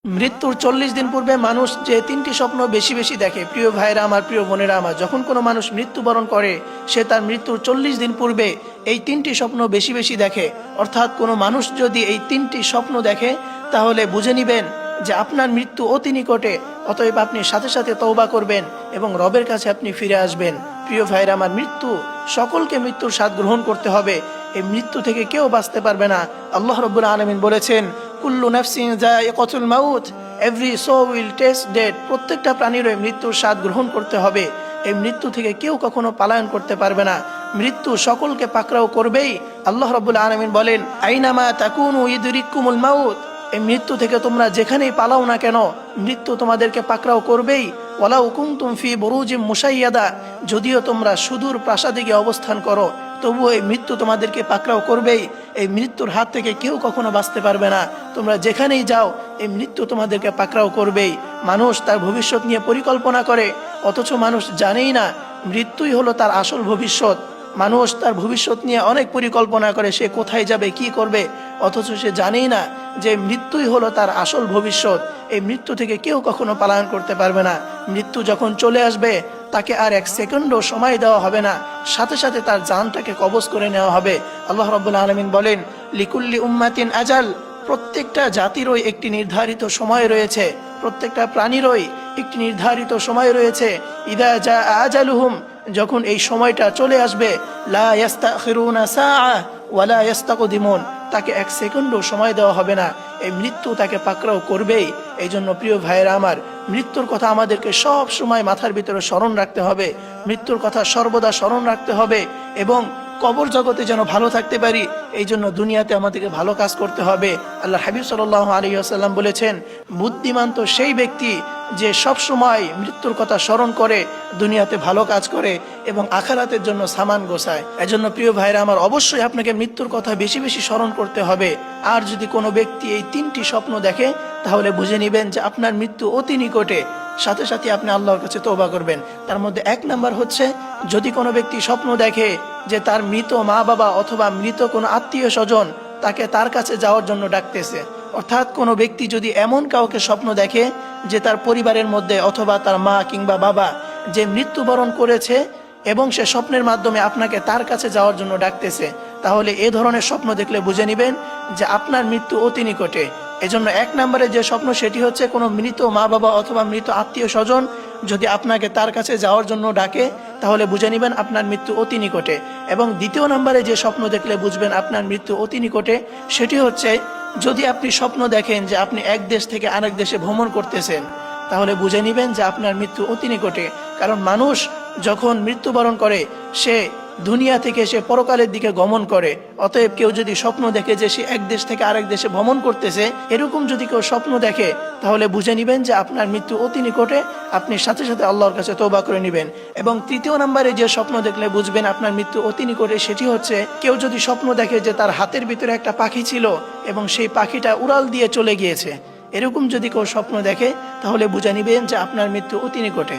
মৃত্যুর 40 দিন পূর্বে মানুষ যে তিনটি স্বপ্ন বেশি বেশি দেখে, প্রিয় ভাইরা আমার, প্রিয় বোনেরা আমার, যখন কোনো মানুষ মৃত্যুবরণ করে সে তার মৃত্যুর 40 দিন পূর্বে এই তিনটি স্বপ্ন বেশি বেশি দেখে। অর্থাৎ কোনো মানুষ যদি এই তিনটি স্বপ্ন দেখে তাহলে বুঝে নিবেন যে আপনার মৃত্যু অতি নিকটে। অতএব আপনি সাথে সাথে তওবা করবেন এবং রবের কাছে আপনি ফিরে আসবেন। প্রিয় ভাইরা আমার, মৃত্যু, সকলকে মৃত্যুর স্বাদ গ্রহণ করতে হবে। এই মৃত্যু থেকে কেউ বাঁচতে পারবে না। আল্লাহ রাব্বুল আলামিন বলেছেন, কুল্লু নাফসিন যায়িকাতুল মাউত, every soul will test death. প্রত্যেকটা প্রাণীর মৃত্যুর স্বাদ গ্রহণ করতে হবে। এই মৃত্যু থেকে কেউ কখনো পলায়ন করতে পারবে না। মৃত্যু সকলকে পাকড়াও করবেই। আল্লাহ রাব্বুল আলামিন বলেন, আইনামা তাকুনু ইদরিকুমুল মাউত। এই মৃত্যু থেকে তোমরা যেখানেই পালাও না কেন, মৃত্যু তোমাদেরকে পাকড়াও করবেই। ওয়ালাউ কুনতুম ফি বুরুজিম মুশাইয়াদা, যদিও তোমরা সুদূর প্রাসাদে গিয়ে অবস্থান করো তবুও এই মৃত্যু তোমাদেরকে পাকড়াও করবেই। এই মৃত্যুর হাত থেকে কেউ কখনো বাঁচতে পারবে না। তোমরা যেখানেই যাও এই মৃত্যু তোমাদেরকে পাকড়াও করবেই। মানুষ তার ভবিষ্যৎ নিয়ে পরিকল্পনা করে, অথচ মানুষ জানেই না মৃত্যুই হলো তার আসল ভবিষ্যৎ। মানুষ তার ভবিষ্যৎ নিয়ে অনেক পরিকল্পনা করে, সে কোথায় যাবে, কি করবে, অথচ সে জানেই না যে মৃত্যুই হলো তার আসল ভবিষ্যৎ। এই মৃত্যু থেকে কেউ কখনো পলায়ন করতে পারবে না। মৃত্যু যখন চলে আসবে তাকে আর এক সেকেন্ডও সময় দেওয়া হবে না, সাথে সাথে তার জানটাকে কবজ করে নেওয়া হবে। আল্লাহ রাব্বুল আলামিন বলেন, লিকুল্লি উম্মাতিন আজাল, প্রত্যেকটা জাতিরই একটি নির্ধারিত সময় রয়েছে, প্রত্যেকটা প্রাণীরই একটি নির্ধারিত সময় রয়েছে। ইদা জা আজালুহুম, যখন এই সময়টা চলে আসবে, লা ইস্তাখিরুনা সাআ ওয়ালা ইস্তাকদিমুন, তাকে এক সেকেন্ডও সময় দেওয়া হবে না। এই মৃত্যু তাকে পাকড়াও করবেই। এই জন্য প্রিয় ভাইয়েরা আমার, মৃত্যুর কথা আমাদেরকে সব সময় মাথার ভিতরে স্মরণ রাখতে হবে। মৃত্যুর কথা সর্বদা স্মরণ রাখতে হবে এবং কবর জগতে যেন ভালো থাকতে পারি, এই জন্য দুনিয়াতে আমাদেরকে ভালো কাজ করতে হবে। আল্লাহ হাবিব সাল্লাল্লাহু আলাইহি ওয়াসাল্লাম বলেছেন, বুদ্ধিমান তো সেই ব্যক্তি যে সব সময় মৃত্যুর কথা স্মরণ করে, দুনিয়াতে ভালো কাজ করে এবং আখিরাতের জন্য সামান গোছায়। এজন্য প্রিয় ভাইরা আমার, অবশ্যই আপনাকে মৃত্যুর কথা বেশি বেশি স্মরণ করতে হবে। আর যদি কোনো ব্যক্তি এই তিনটি স্বপ্ন দেখে তাহলে বুঝে নেবেন যে আপনার মৃত্যু অতি নিকটে। সাথে সাথে আপনি আল্লাহর কাছে তওবা করবেন। তার মধ্যে এক নাম্বার হচ্ছে, যদি কোনো ব্যক্তি স্বপ্ন দেখে যে তার মৃত মা বাবা অথবা মৃত কোনো আত্মীয় স্বজন তাকে তার কাছে যাওয়ার জন্য ডাকতেছে। অর্থাৎ কোনো ব্যক্তি যদি এমন কাউকে স্বপ্ন দেখে যে তার পরিবারের মধ্যে অথবা তার মা কিংবা বাবা যে মৃত্যুবরণ করেছে এবং সে স্বপ্নের মাধ্যমে আপনাকে তার কাছে যাওয়ার জন্য ডাকতেছে, তাহলে এ ধরনের স্বপ্ন দেখলে বুঝে নেবেন যে আপনার মৃত্যু অতি নিকটে। এজন্য এক নম্বরে যে স্বপ্ন সেটি হচ্ছে, কোনো মৃত মা বাবা অথবা মৃত আত্মীয় স্বজন যদি আপনাকে তার কাছে যাওয়ার জন্য ডাকে তাহলে বুঝে নেবেন আপনার মৃত্যু অতি নিকটে। এবং দ্বিতীয় নম্বরে যে স্বপ্ন দেখলে বুঝবেন আপনার মৃত্যু অতি নিকটে সেটি হচ্ছে, যদি আপনি স্বপ্ন দেখেন যে আপনি এক দেশ থেকে আরেক দেশে ভ্রমণ করতেছেন তাহলে বুঝে নেবেন যে আপনার মৃত্যু অতি নিকটে। কারণ মানুষ যখন মৃত্যুবরণ করে সে দুনিয়া থেকে সে পরকালের দিকে গমন করে। অতএব কেউ যদি স্বপ্ন দেখে যে সে এক দেশ থেকে আরেক দেশে ভ্রমণ করতেছে, এরকম যদি কেউ স্বপ্ন দেখে তাহলে বুঝে নেবেন যে আপনার মৃত্যু অতি নিকটে। আপনি সাথে সাথে আল্লাহর কাছে তওবা করে নেবেন। এবং তৃতীয় নম্বরে যে স্বপ্ন দেখলে বুঝবেন আপনার মৃত্যু অতি নিকটে সেটি হচ্ছে, কেউ যদি স্বপ্ন দেখে যে তার হাতের ভিতরে একটা পাখি ছিল এবং সেই পাখিটা উড়াল দিয়ে চলে গিয়েছে, এরকম যদি কেউ স্বপ্ন দেখে তাহলে বুঝে নেবেন যে আপনার মৃত্যু অতি নিকটে।